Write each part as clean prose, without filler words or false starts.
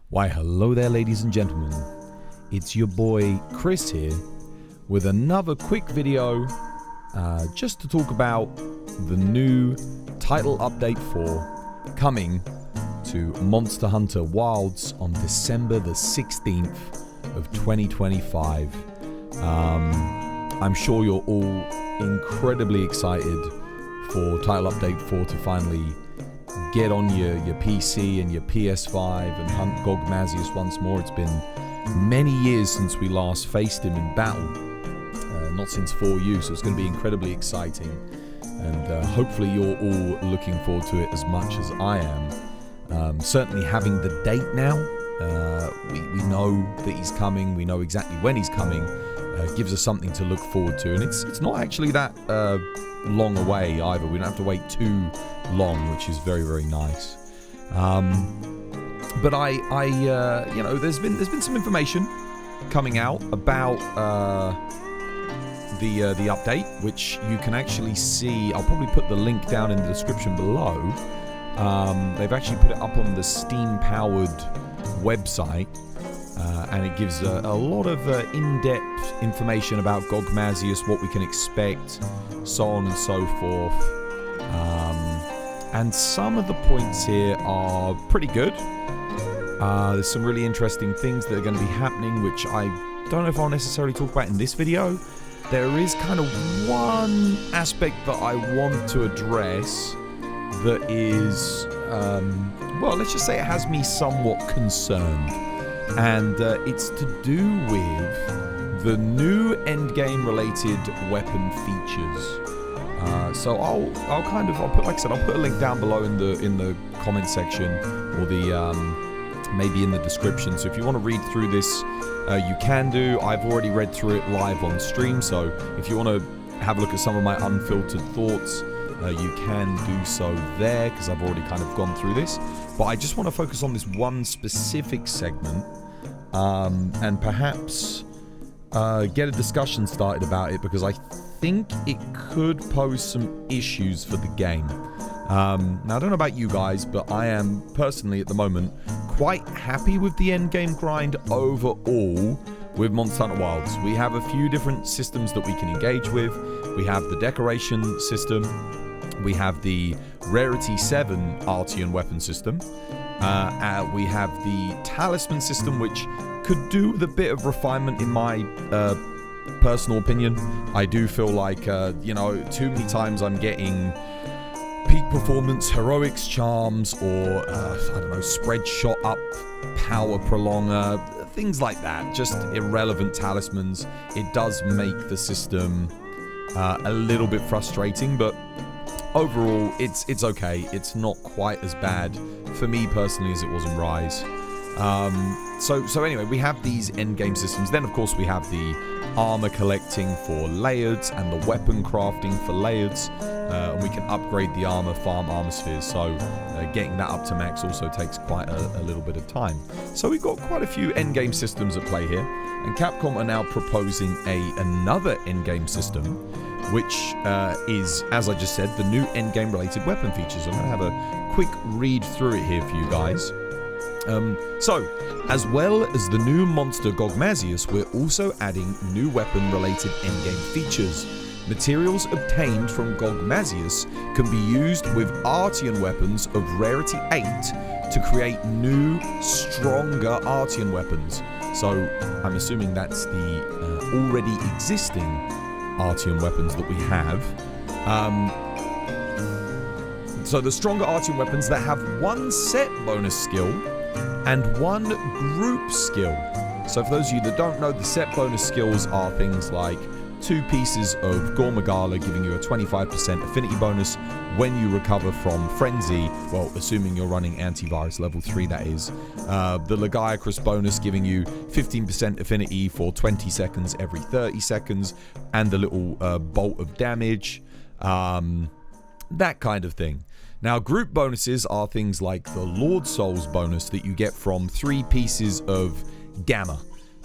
Why, hello there, ladies and gentlemen. It's your boy Chris here with another quick video just to talk about the new title update 4 coming to Monster Hunter Wilds on December the 16th of 2025. I'm sure you're all incredibly excited for title update 4 to finally get on your PC and your PS5 and hunt Gogmazios once more. It's been many years since we last faced him in battle, not since 4U, so it's going to be incredibly exciting, and hopefully you're all looking forward to it as much as I am. Certainly having the date now, we know that he's coming, we know exactly when he's coming, gives us something to look forward to, and it's not actually that long away either. We don't have to wait too long, which is very, very nice. But you know, there's been some information coming out about the update, which you can actually see. I'll probably put the link down in the description below. They've actually put it up on the Steam-powered website, and it gives a lot of in-depth information about Gogmazios, what we can expect, so on and so forth. And some of the points here are pretty good. There's some really interesting things that are going to be happening, which I don't know if I'll necessarily talk about in this video. There is kind of one aspect that I want to address that is, well, let's just say it has me somewhat concerned. And it's to do with the new endgame related weapon features. So I'll put, like I said, I'll put a link down below in the comment section, or the maybe in the description. So if you want to read through this, you can do. I've already read through it live on stream, so if you want to have a look at some of my unfiltered thoughts, you can do so there, because I've already kind of gone through this. But I just want to focus on this one specific segment, and perhaps get a discussion started about it, because I think it could pose some issues for the game. Now, I don't know about you guys, but I am personally at the moment quite happy with the endgame grind overall with Monster Hunter Wilds. We have a few different systems that we can engage with. We have the decoration system. We have the Rarity 7 Artian weapon system. We have the talisman system, which could do with a bit of refinement in my personal opinion. I do feel like, you know, too many times I'm getting peak performance, heroics charms, or, I don't know, spread shot up, power prolonger, things like that. Just irrelevant talismans. It does make the system a little bit frustrating, but overall, it's okay. It's not quite as bad for me personally as it was in Rise. So anyway, we have these endgame systems. Then, of course, we have the armor collecting for layers and the weapon crafting for layers. And we can upgrade the armor, farm armor spheres. So getting that up to max also takes quite a little bit of time. So we've got quite a few endgame systems at play here. And Capcom are now proposing another endgame system, which is, as I just said, the new endgame related weapon features. I'm going to have a quick read through it here for you guys. So, as well as the new monster Gogmazios, we're also adding new weapon related endgame features. Materials obtained from Gogmazios can be used with Artian weapons of Rarity 8 to create new, stronger Artian weapons. So, I'm assuming that's the already existing Artian weapons that we have. So the stronger Artian weapons that have one set bonus skill and one group skill. So for those of you that don't know, the set bonus skills are things like 2 pieces of Gormagala giving you a 25% affinity bonus when you recover from Frenzy, well, assuming you're running antivirus level 3, that is. The Lagiacrus bonus giving you 15% affinity for 20 seconds every 30 seconds, and the little bolt of damage, that kind of thing. Now, group bonuses are things like the Lord Souls bonus that you get from 3 pieces of Gamma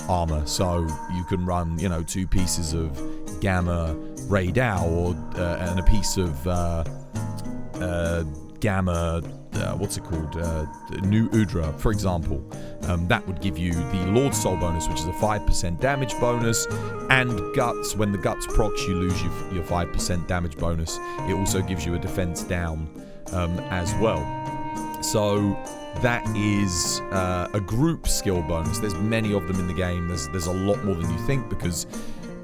armor. So you can run, you know, 2 pieces of Gamma Ray Dow, or and a piece of Gamma what's it called? New Udra, for example. That would give you the Lord's Soul bonus, which is a 5% damage bonus, and Guts. When the Guts procs, you lose your 5% damage bonus. It also gives you a defense down as well. So that is a group skill bonus. There's many of them in the game. There's a lot more than you think, because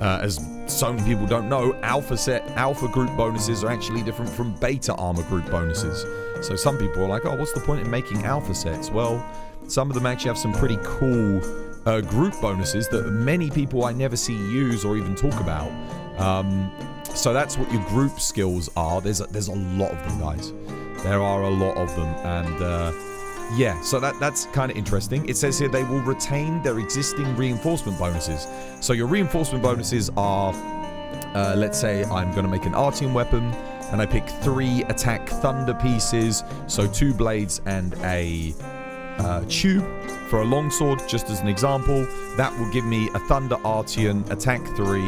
as so many people don't know, alpha group bonuses are actually different from beta armor group bonuses. So some people are like, oh, what's the point in making alpha sets? Well, some of them actually have some pretty cool group bonuses that many people I never see use or even talk about. So that's what your group skills are. There's a lot of them, guys. There are a lot of them, and yeah, so that's kind of interesting. It says here they will retain their existing reinforcement bonuses. So your reinforcement bonuses are, let's say I'm going to make an Artian weapon, and I pick 3 attack thunder pieces, so 2 blades and a tube for a longsword, just as an example. That will give me a thunder Artian, attack 3,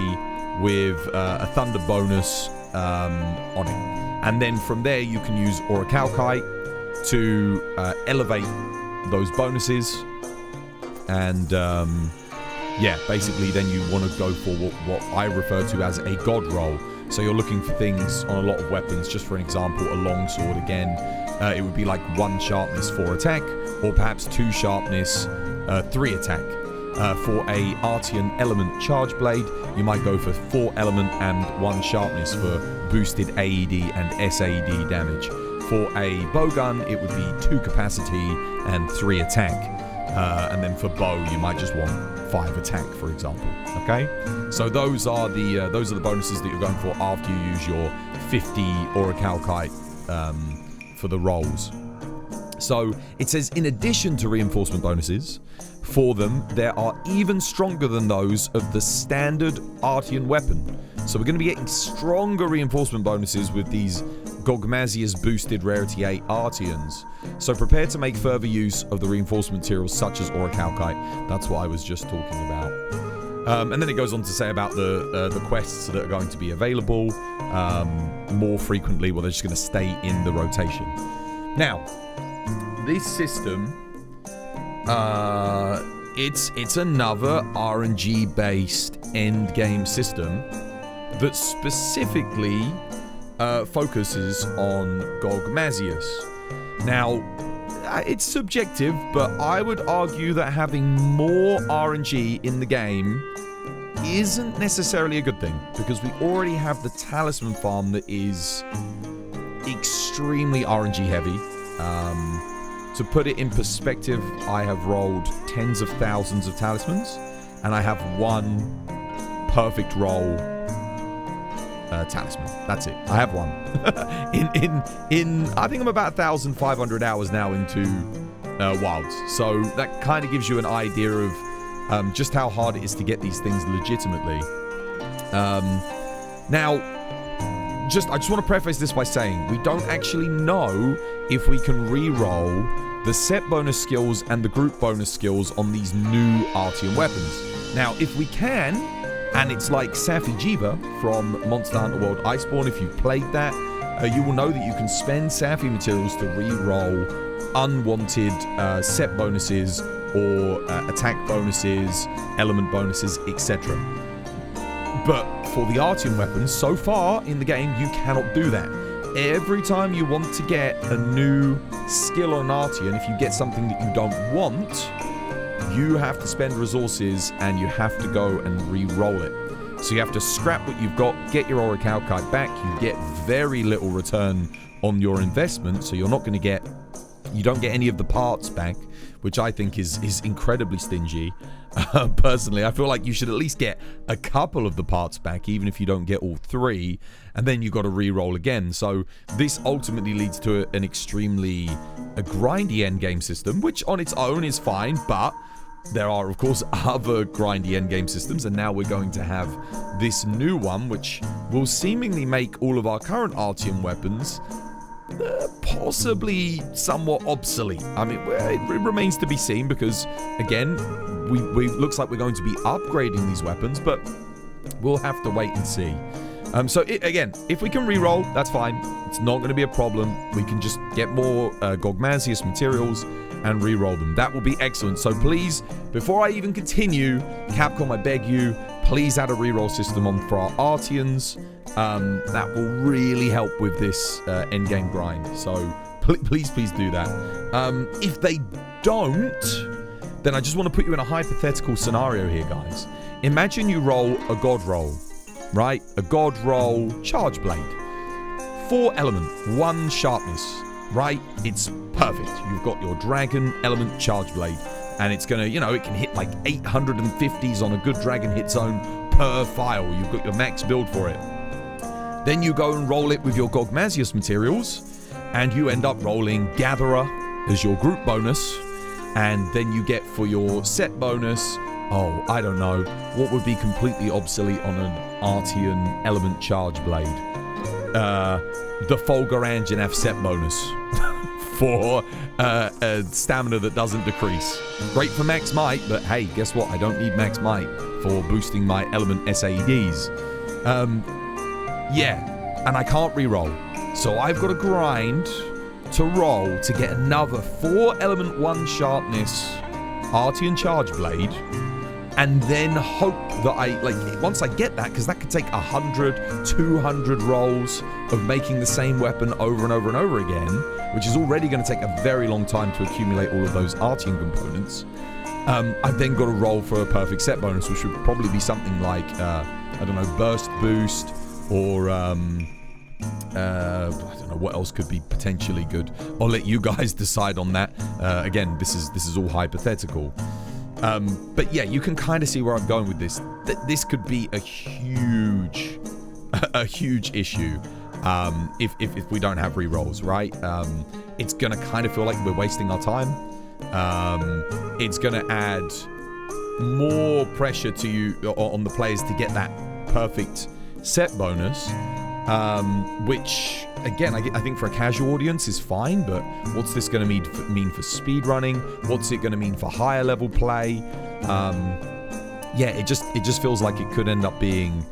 with a thunder bonus on it. And then from there you can use Orichalcite to elevate those bonuses, and yeah, basically then you want to go for what I refer to as a god roll. So you're looking for things on a lot of weapons. Just for an example, a longsword, again, it would be like 1 sharpness, 4 attack, or perhaps 2 sharpness, 3 attack. For a Artian element charge blade, you might go for 4 element and 1 sharpness for boosted AED and SAD damage. For a bowgun, it would be 2 capacity and 3 attack. And then for bow, you might just want 5 attack, for example. Okay? So those are the bonuses that you're going for after you use your 50 Orichalcite for the rolls. So it says, in addition to reinforcement bonuses, for them, there are even stronger than those of the standard Artian weapon. So we're going to be getting stronger reinforcement bonuses with these Gogmazios boosted Rarity 8 Artians. So prepare to make further use of the reinforcement materials such as Orichalcite. That's what I was just talking about. And then it goes on to say about the quests that are going to be available more frequently. Well, they're just going to stay in the rotation. Now, this system, it's another RNG based endgame system that specifically focuses on Gogmazios. Now, it's subjective, but I would argue that having more RNG in the game isn't necessarily a good thing, because we already have the talisman farm that is extremely RNG heavy. To put it in perspective, I have rolled tens of thousands of talismans, and I have 1 perfect roll talisman. That's it. I have 1. in I think I'm about 1,500 hours now into wilds. So that kind of gives you an idea of just how hard it is to get these things legitimately. Now, I just want to preface this by saying we don't actually know if we can re-roll the set bonus skills and the group bonus skills on these new Artian weapons. Now, if we can, and it's like Safi Jiiva from Monster Hunter World Iceborne, if you've played that, you will know that you can spend Safi materials to re-roll unwanted set bonuses or attack bonuses, element bonuses, etc. But for the Artian weapons, so far in the game, you cannot do that. Every time you want to get a new skill on Artian, if you get something that you don't want, you have to spend resources and you have to go and re-roll it. So you have to scrap what you've got, get your Orichalcite back. You get very little return on your investment, so you're not going to get... You don't get any of the parts back, which I think is incredibly stingy. Personally, I feel like you should at least get a couple of the parts back, even if you don't get all 3, and then you've got to re-roll again. So this ultimately leads to an extremely grindy endgame system, which on its own is fine, but there are, of course, other grindy endgame systems, and now we're going to have this new one, which will seemingly make all of our current Artian weapons possibly somewhat obsolete. I mean, it remains to be seen, because again, we looks like we're going to be upgrading these weapons, but we'll have to wait and see. So again, if we can re-roll, that's fine. It's not going to be a problem. We can just get more Gogmazios materials and re-roll them. That will be excellent. So please, before I even continue, Capcom, I beg you, please add a re-roll system on for our Artians. That will really help with this endgame grind. So please do that. If they don't, then I just want to put you in a hypothetical scenario here, guys. Imagine you roll a god roll, right? A god roll charge blade. 4 element, 1 sharpness, right? It's perfect. You've got your dragon element charge blade, and it's gonna, it can hit like 850s on a good dragon hit zone per file. You've got your max build for it. Then you go and roll it with your Gogmazios materials, and you end up rolling Gatherer as your group bonus, and then you get for your set bonus, I don't know, what would be completely obsolete on an Artian element charge blade? The Fulguranjanath set bonus for stamina that doesn't decrease. Great for max might, but hey, guess what? I don't need max might for boosting my element SAEDs. Yeah, and I can't re-roll. So I've got to grind to roll to get another 4 element 1 sharpness Artian charge blade, and then hope that once I get that, because that could take 100, 200 rolls of making the same weapon over and over and over again, which is already going to take a very long time to accumulate all of those Artian components. I've then got to roll for a perfect set bonus, which would probably be something like, I don't know, burst boost, or I don't know what else could be potentially good. I'll let you guys decide on that. Again, this is all hypothetical. But yeah, you can kind of see where I'm going with this. This could be a huge issue if we don't have rerolls, right? It's gonna kind of feel like we're wasting our time. It's gonna add more pressure to you on the players to get that perfect set bonus, which again I think for a casual audience is fine, but what's this going to mean for speed running? What's it going to mean for higher level play? Yeah, it just feels like it could end up being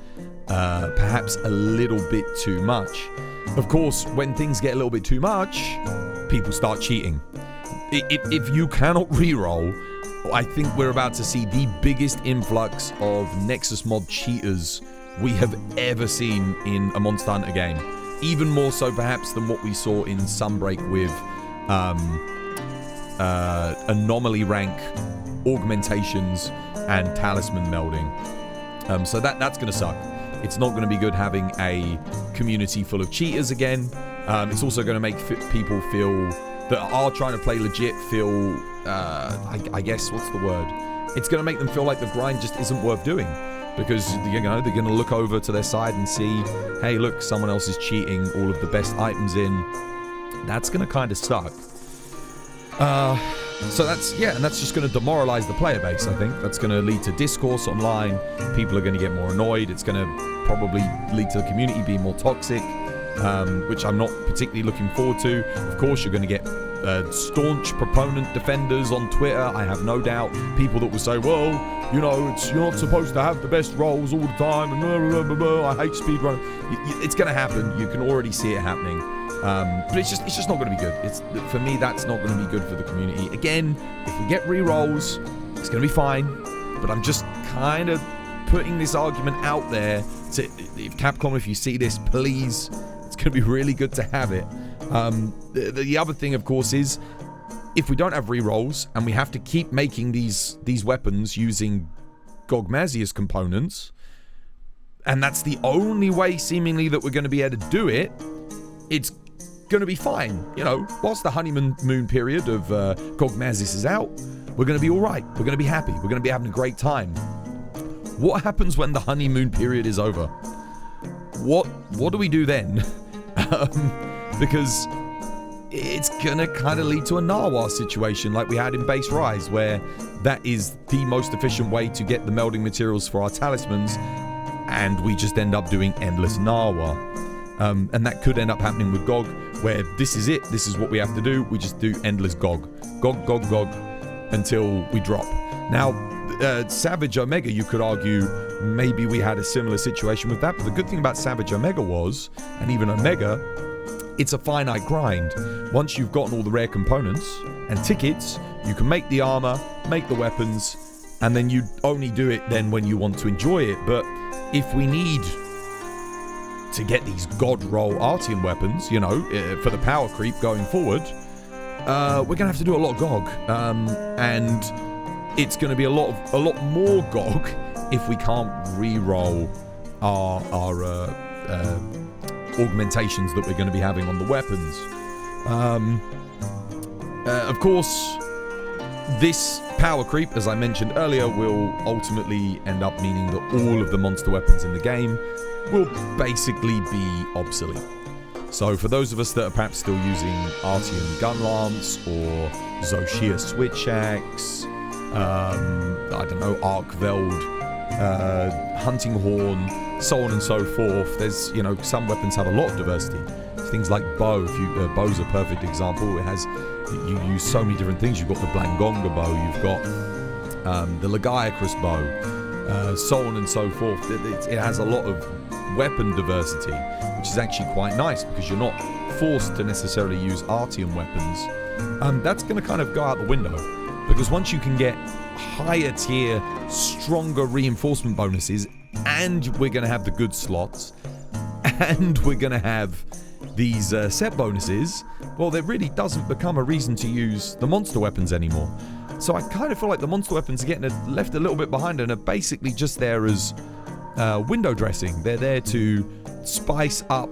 perhaps a little bit too much. Of course, when things get a little bit too much, people start cheating. If you cannot reroll, I think we're about to see the biggest influx of Nexus mod cheaters we have ever seen in a Monster Hunter game. Even more so perhaps than what we saw in Sunbreak with anomaly rank augmentations and talisman melding. So that's going to suck. It's not going to be good having a community full of cheaters again. It's also going to make people feel that are trying to play legit feel, I guess, what's the word? It's going to make them feel like the grind just isn't worth doing. Because, they're going to look over to their side and see, hey, look, someone else is cheating all of the best items in. That's going to kind of suck. So and that's just going to demoralize the player base, I think. That's going to lead to discourse online. People are going to get more annoyed. It's going to probably lead to the community being more toxic, which I'm not particularly looking forward to. Of course, you're going to get staunch proponent defenders on Twitter, I have no doubt. People that will say, well, you're not supposed to have the best rolls all the time, and blah, blah, blah, I hate speedrunning. It's going to happen. You can already see it happening. But it's just not going to be good. For me, that's not going to be good for the community. Again, if we get re-rolls, it's going to be fine. But I'm just kind of putting this argument out there to, if Capcom, if you see this, please, it's going to be really good to have it. The other thing, of course, is if we don't have re-rolls and we have to keep making these weapons using Gogmazios components, and that's the only way seemingly that we're going to be able to do it, it's going to be fine. Whilst the honeymoon period of Gogmazios is out, we're going to be all right. We're going to be happy. We're going to be having a great time. What happens when the honeymoon period is over? What do we do then? Because it's gonna kind of lead to a Narwa situation like we had in Base Rise, where that is the most efficient way to get the melding materials for our talismans, and we just end up doing endless Narwa. And that could end up happening with Gog, where this is it, this is what we have to do, we just do endless Gog, until we drop. Now, Savage Omega, you could argue maybe we had a similar situation with that. But the good thing about Savage Omega was, and even Omega, it's a finite grind. Once you've gotten all the rare components and tickets, you can make the armor, make the weapons, and then you only do it then when you want to enjoy it. But if we need to get these god roll Artian weapons, you know, for the power creep going forward, we're gonna have to do a lot of GOG, and it's gonna be a lot more GOG if we can't re-roll our augmentations that we're going to be having on the weapons. Of course, this power creep, as I mentioned earlier, will ultimately end up meaning that all of the monster weapons in the game will basically be obsolete. So for those of us that are perhaps still using Artian gun lance or Zoshia switch axe, I don't know, Arkveld, hunting horn, so on and so forth. There's, you know, some weapons have a lot of diversity. Things like bow, bow's a perfect example. It has, you use so many different things. You've got the Blangonga bow, you've got the Lagiacrus bow, so on and so forth. It has a lot of weapon diversity, which is actually quite nice because you're not forced to necessarily use Artian weapons. That's going to kind of go out the window, because once you can get higher tier, stronger reinforcement bonuses, and we're going to have the good slots, and we're going to have these set bonuses, well, there really doesn't become a reason to use the monster weapons anymore. So I kind of feel like the monster weapons are getting left a little bit behind and are basically just there as window dressing. They're there to spice up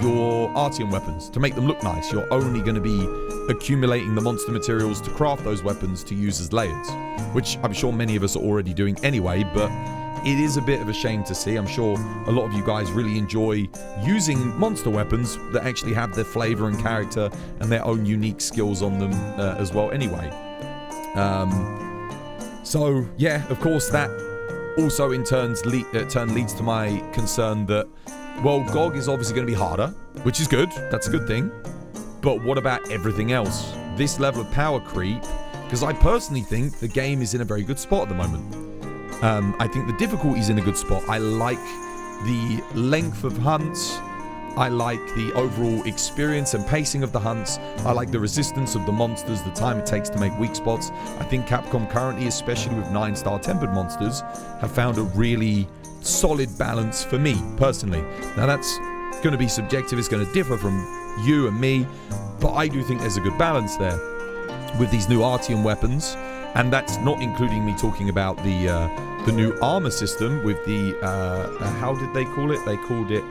your Artian weapons, to make them look nice. You're only going to be accumulating the monster materials to craft those weapons to use as layers, which I'm sure many of us are already doing anyway, but it is a bit of a shame to see. I'm sure a lot of you guys really enjoy using monster weapons that actually have their flavor and character and their own unique skills on them as well anyway. So yeah, of course, that also in turn leads to my concern that, well, GOG is obviously going to be harder, which is good. That's a good thing. But what about everything else? This level of power creep, because I personally think the game is in a very good spot at the moment. I think the difficulty is in a good spot. I like the length of hunts. I like the overall experience and pacing of the hunts. I like the resistance of the monsters, the time it takes to make weak spots. I think Capcom currently, especially with 9-star tempered monsters, have found a really solid balance for me, personally. Now that's going to be subjective. It's going to differ from you and me, but I do think there's a good balance there with these new Artian weapons. And that's not including me talking about the new armor system with the, how did they call it? They called it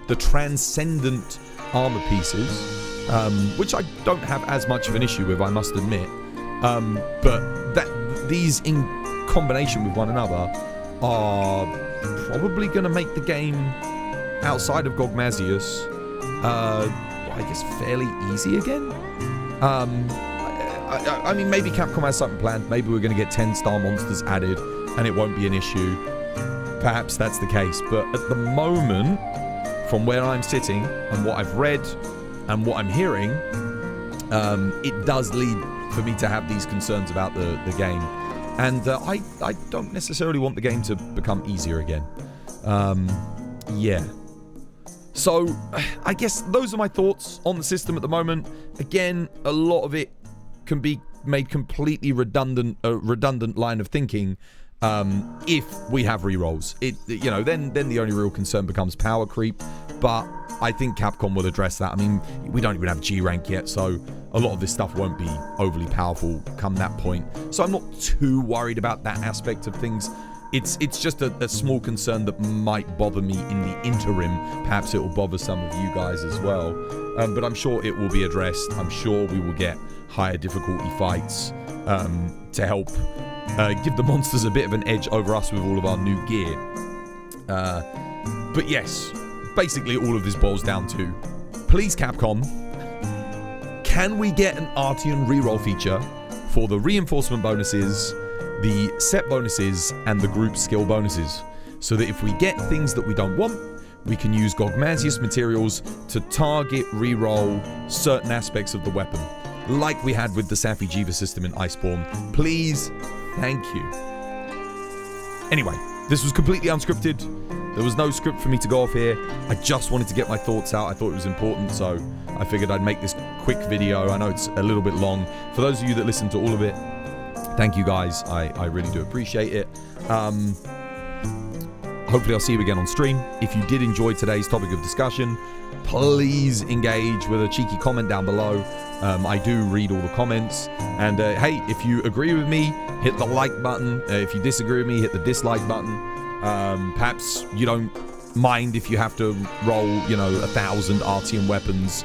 the transcendent armor pieces, which I don't have as much of an issue with, I must admit. But these in combination with one another are probably going to make the game outside of Gogmazios, I guess, fairly easy again. I mean, maybe Capcom has something planned. Maybe we're going to get 10-star monsters added and it won't be an issue. Perhaps that's the case. But at the moment, from where I'm sitting and what I've read and what I'm hearing, it does lead for me to have these concerns about the game. And I don't necessarily want the game to become easier again. Yeah. So, I guess those are my thoughts on the system at the moment. Again, a lot of it can be made completely redundant line of thinking if we have rerolls. Then the only real concern becomes power creep, but I think Capcom will address that. I mean, we don't even have G rank yet, so a lot of this stuff won't be overly powerful come that point. So I'm not too worried about that aspect of things. It's just a small concern that might bother me in the interim. Perhaps it will bother some of you guys as well. But I'm sure it will be addressed. I'm sure we will get higher difficulty fights to help give the monsters a bit of an edge over us with all of our new gear. But yes, basically all of this boils down to, please Capcom, can we get an Artian reroll feature for the reinforcement bonuses, the set bonuses, and the group skill bonuses, so that if we get things that we don't want, we can use Gogmazios materials to target reroll certain aspects of the weapon, like we had with the Safi Jiiva system in Iceborne. Please, thank you. Anyway, this was completely unscripted. There was no script for me to go off here. I just wanted to get my thoughts out. I thought it was important, so I figured I'd make this quick video. I know it's a little bit long. For those of you that listen to all of it, thank you guys. I really do appreciate it. Hopefully I'll see you again on stream. If you did enjoy today's topic of discussion, please engage with a cheeky comment down below. I do read all the comments. And hey, if you agree with me, hit the like button. If you disagree with me, hit the dislike button. Perhaps you don't mind if you have to roll, 1,000 Artian weapons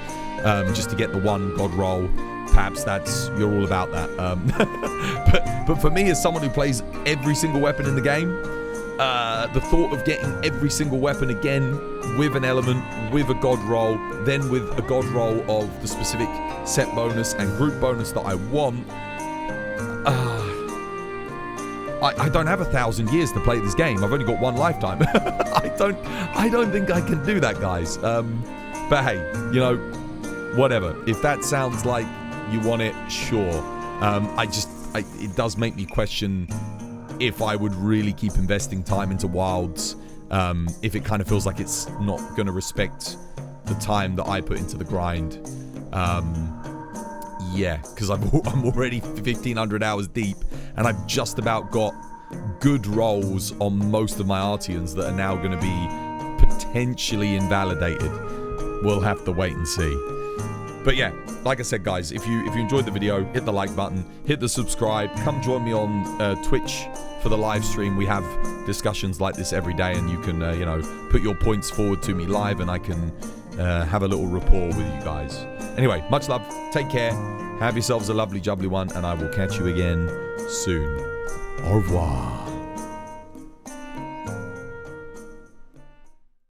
just to get the one god roll. Perhaps you're all about that. But for me, as someone who plays every single weapon in the game, the thought of getting every single weapon again with an element, with a god roll, then with a god roll of the specific set bonus and group bonus that I want, I don't have 1,000 years to play this game. I've only got one lifetime. I don't think I can do that, guys. But hey, whatever. If that sounds like you want it, sure. It does make me question if I would really keep investing time into wilds, if it kind of feels like it's not going to respect the time that I put into the grind. Yeah, because I'm already 1,500 hours deep, and I've just about got good rolls on most of my Artians that are now going to be potentially invalidated. We'll have to wait and see. But yeah, like I said, guys, if you enjoyed the video, hit the like button, hit the subscribe, come join me on Twitch for the live stream. We have discussions like this every day, and you can, put your points forward to me live, and I can have a little rapport with you guys. Anyway, much love, take care, have yourselves a lovely jubbly one, and I will catch you again soon. Au revoir.